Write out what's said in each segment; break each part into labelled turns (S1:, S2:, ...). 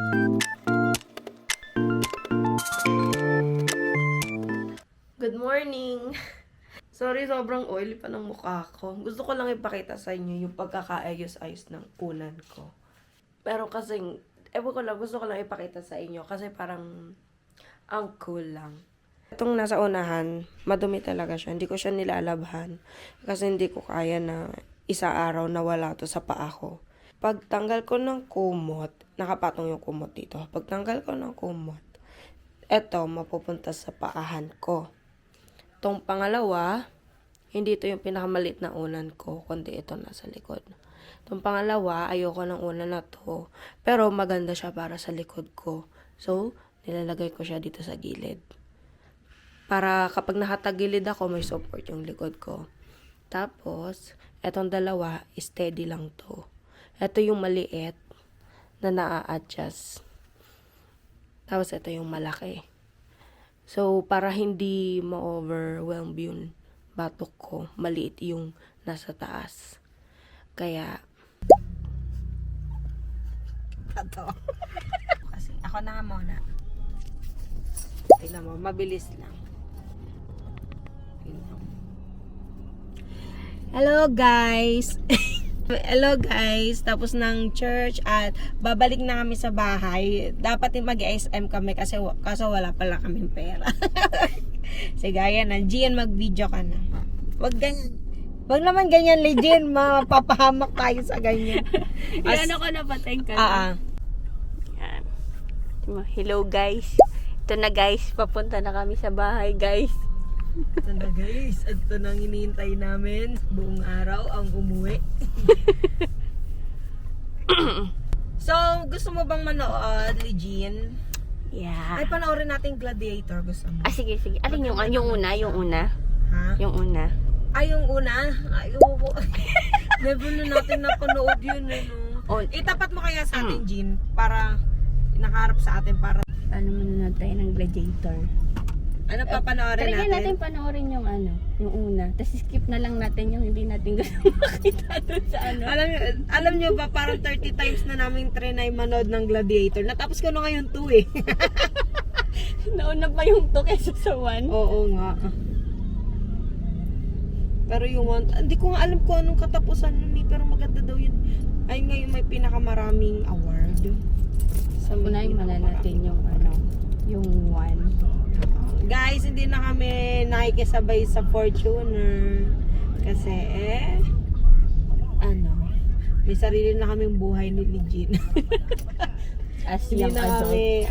S1: Good morning! Sorry, sobrang oily pa ng mukha ko. Gusto ko lang ipakita sa inyo yung pagkakaayos-ayos ng unan ko. Pero kasing, ewan ko lang, gusto ko lang ipakita sa inyo kasi parang ang cool lang. Itong nasa unahan, madumi talaga siya. Hindi ko siya nilalabhan kasi hindi ko kaya na isa araw na wala to sa paa ko. Pagtanggal ko ng kumot, nakapatong yung kumot dito. Pagtanggal ko ng kumot, eto mapupunta sa paahan ko. Itong pangalawa, hindi ito yung pinakamalit na unan ko, kundi ito nasa likod. Itong pangalawa, ayoko ng unan na to, pero maganda siya para sa likod ko. So, nilalagay ko siya dito sa gilid. Para kapag nakatagilid ako, may support yung likod ko. Tapos, etong dalawa, steady lang to. Ito yung maliit na naa-adjust. Tapos, ito yung malaki. So, para hindi ma-overwhelm yung batok ko, maliit yung nasa taas. Kaya, ito. Kasi ako na muna. Tingnan mo, mabilis lang. Hello guys! Hello guys! Tapos ng church at babalik na kami sa bahay. Dapat mag-SM kami kasi kaso wala pala kaming pera. Sige, ayan na. Gian, mag-video ka na. Wag ganyan. Wag naman ganyan, Legend. Mapapahamak tayo sa ganyan.
S2: Yan ako na pateng ka. Yan. Hello guys. Ito na guys. Papunta na kami sa bahay guys.
S1: Ito na guys. At ito nang hinihintay namin. Buong araw ang umuwi. So, gusto mo bang manood, Legend?
S2: Yeah.
S1: Ay, panoorin natin Gladiator. Gusto mo?
S2: Sige, sige. Alin yung una? Yung una?
S1: Ha?
S2: Yung una.
S1: Ay, yung una? Ayoko. Never na natin napanood yun. Ano? Itapat mo kaya sa atin, Jean, para nakaharap sa atin para...
S2: Ano muna natin ng Gladiator?
S1: Ano papanoorin
S2: Try
S1: natin?
S2: natin panoorin yung yung una. Tapos skip na lang natin yung hindi natin gusto makita doon sa ano.
S1: Alam nyo ba, parang 30 times na namin trinay manood ng Gladiator. Natapos ko na ngayon 2 eh.
S2: Nauna pa yung 2 kaysa sa 1.
S1: Oo nga. Pero yung 1, hindi ko nga alam kung anong katapusan nun eh. Pero maganda daw yun. Ay ngayon may pinakamaraming award.
S2: Unahin muna natin yung yung 1.
S1: Guys, hindi na kami nakikisabay sa Fortuner. Kasi may sarili na kaming buhay ni Legend.
S2: As
S1: Hindi
S2: young
S1: na
S2: adult.
S1: kami,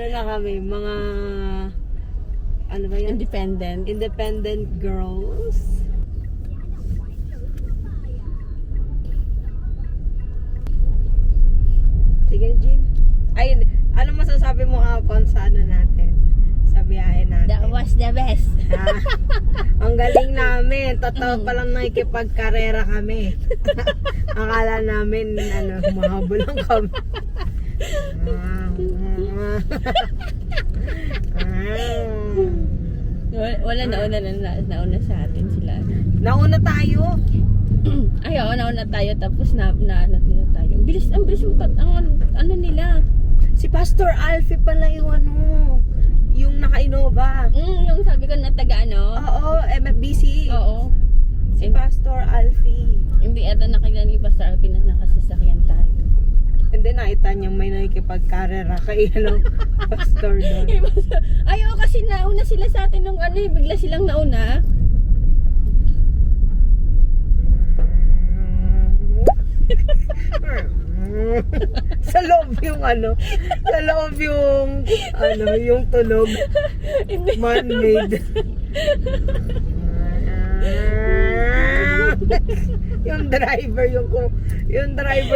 S1: na kami, mga, ba yan? Independent girls. Sige, Jean. Ay, ano masasabi mo hapon sa natin? Sa biyahe natin?
S2: That was the best.
S1: Ha? Ang galing namin. Totoo palang nakikipagkarera kami. Akala namin, humahabol lang kami.
S2: Wala nauna sa atin sila.
S1: Nauna tayo.
S2: Ay, oo, nauna tayo tapos na nila tayo. Ang bilis yung ano nila.
S1: Si Pastor Alfie pala yung naka-Innova.
S2: Yung sabi ko na taga
S1: Oo, MFBC.
S2: Oo.
S1: Si Pastor Alfie.
S2: Hindi ata nakilala ni Pastor Alvin na nakasasakyan tayo.
S1: Hindi, nakita niya may nakikipagkarera kay Pastor doon.
S2: Ay, oo, kasi nauna sila sa atin nung bigla silang nauna.
S1: Sa loob yung yung tunog. Man-made. yung driver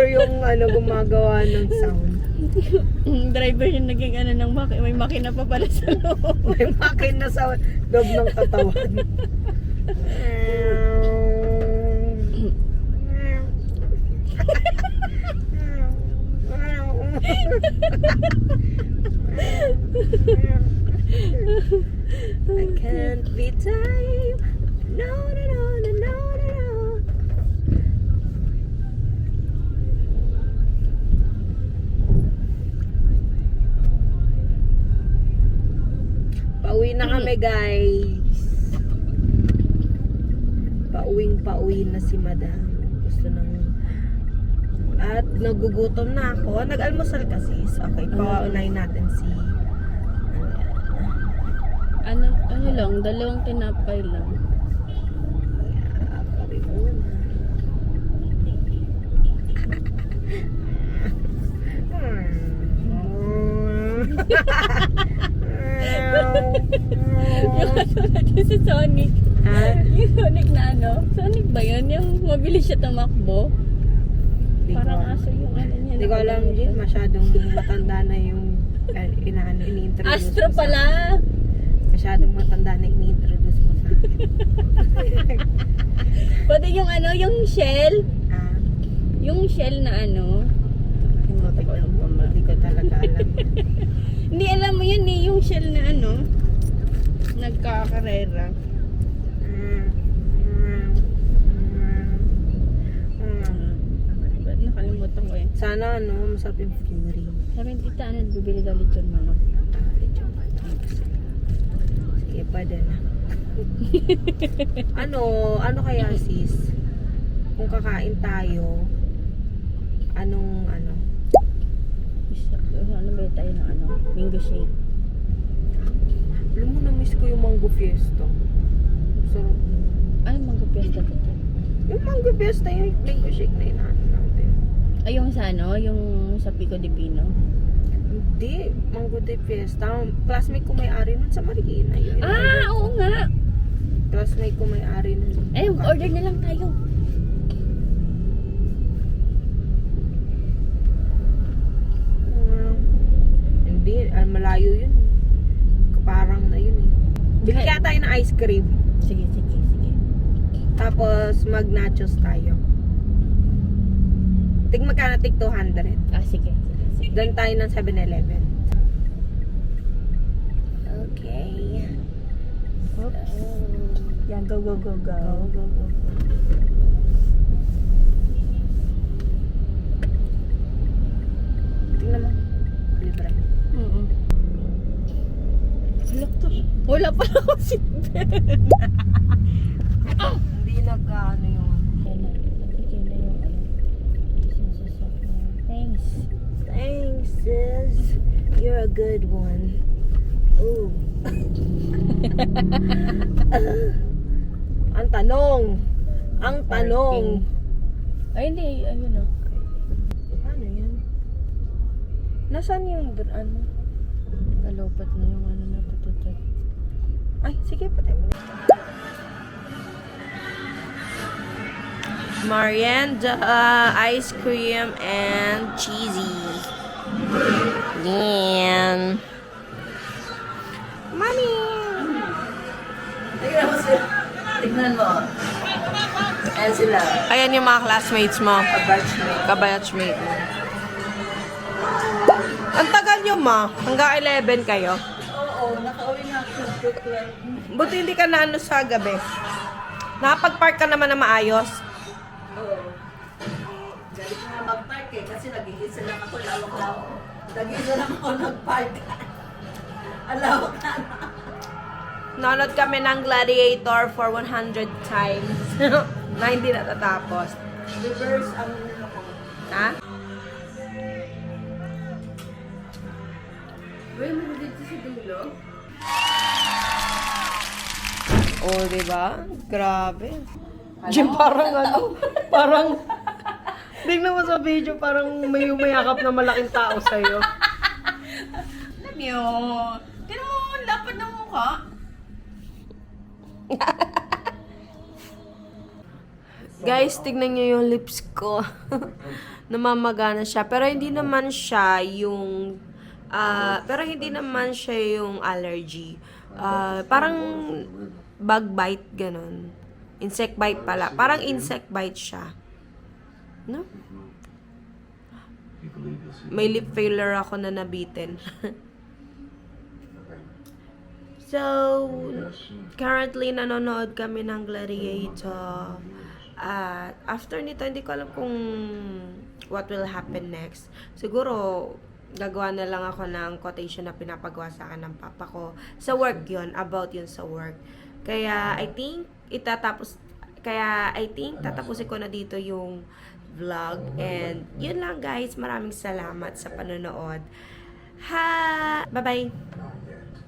S1: yung gumagawa ng sound.
S2: Driver yung naging ng may makina pa pala sa loob.
S1: May makina sa loob ng katawan. I can't be tied. No, no, no, no, no, no. na kami, guys. Pauwi na si Madam. Gusto nang... At nagugutom na ako. Nag-almusal kasi. So, okay, paunahin natin si...
S2: Ano lang, 2 tinapay lang.
S1: Kami muna.
S2: Yung sa Sonic.
S1: Ha?
S2: Yung Sonic na ano? Sonic ba yun? Yung mabilis siya tumakbo? Parang aso yung ano niya.
S1: Hindi ko alam, Jill. Masyadong matanda na yung ini-introduce
S2: Astro
S1: mo sa
S2: pala!
S1: akin. Masyadong matanda na ini-introduce mo sa akin.
S2: Pati yung ano, yung shell.
S1: Ah,
S2: Yung shell na ano.
S1: hindi ko talaga alam.
S2: Hindi alam mo yun eh, yung shell na ano. Nagkakarera. Ba't nakalimutan ko eh.
S1: Sana masarap yung Fury.
S2: Sabi ni tita, ano, bibili ka lechon manok.
S1: Sige, pwede na. ano kaya sis? Kung kakain tayo, ano?
S2: Ano ba tayo ng ano? Mango shake.
S1: Alam mo, na-miss ko yung Mango Fiesta. Sarap.
S2: Ano mango fiesta to?
S1: Yung Mango Fiesta, yung mango shake na inaano natin.
S2: Ay, yung sa ano? Yung sa Pico de Pino?
S1: Hindi, Mango de Fiesta. Classmate ko may-ari nun sa Marikina. Yung
S2: Oo nga!
S1: classmate ko may-ari nun.
S2: Ay, order na lang tayo.
S1: Hindi, malayo yun. Parang na yun eh. Bili kaya tayo ng ice cream.
S2: Sige.
S1: Tapos mag-nachos tayo. Magkano? 200.
S2: Sige.
S1: Doon tayo ng 7-Eleven. Okay.
S2: Oops. Yan, go.
S1: Go. Tingnan mo. Libre.
S2: Wala pa ako seatbelt.
S1: Hindi nag-ano yung... Thanks, sis. You're a good one. Ooh. Ang tanong.
S2: Ay, hindi. Ayun o.
S1: Paano yan? Nasaan yung ano?
S2: Nalopat na yung ano na tututot.
S1: Ay, sige, patay mo. Merienda, ice cream, and cheesy. Yan. Mommy!
S2: Tignan mo. Ayan sila.
S1: Ayan yung mga classmates mo.
S2: Kabatchmate.
S1: Kabatchmate mo. Ang tagal nyo, ma. Hanggang 11 kayo.
S2: Oo, nakauwi na ako.
S1: Buti hindi ka na ano sa gabi. Nakapag-park ka naman na maayos.
S2: Oo. Galit nga mag-park eh, kasi nag-iisa lang ako, lawak-lawak. Nag-iisa lang ako nag-park. Alawak na.
S1: Nanood kami ng Gladiator for 100 times. Na hindi natatapos.
S2: Reverse ang ako.
S1: Ha?
S2: Uy, may dito si Dulo.
S1: Oh, diba? Grabe. Jim, parang parang, tingnan mo sa video, parang may umayakap na malaking tao sa'yo.
S2: Alam yun. Tignan mo, lapad ng mukha.
S1: Guys, tignan nyo yung lips ko. Namamagana siya. Pero hindi naman siya yung allergy. Parang bug bite, ganun. Insect bite pala. Parang insect bite siya. No? May lip failure ako na nabitin. So, currently nanonood kami ng Gladiator. At after nito, hindi ko alam kung what will happen next. Siguro, gagawa na lang ako ng quotation na pinapagawa sa akin ng papa ko. Sa work yun, about yun sa work. Kaya, I think, tatapusin ko na dito yung vlog. And, yun lang guys. Maraming salamat sa panonood. Bye-bye!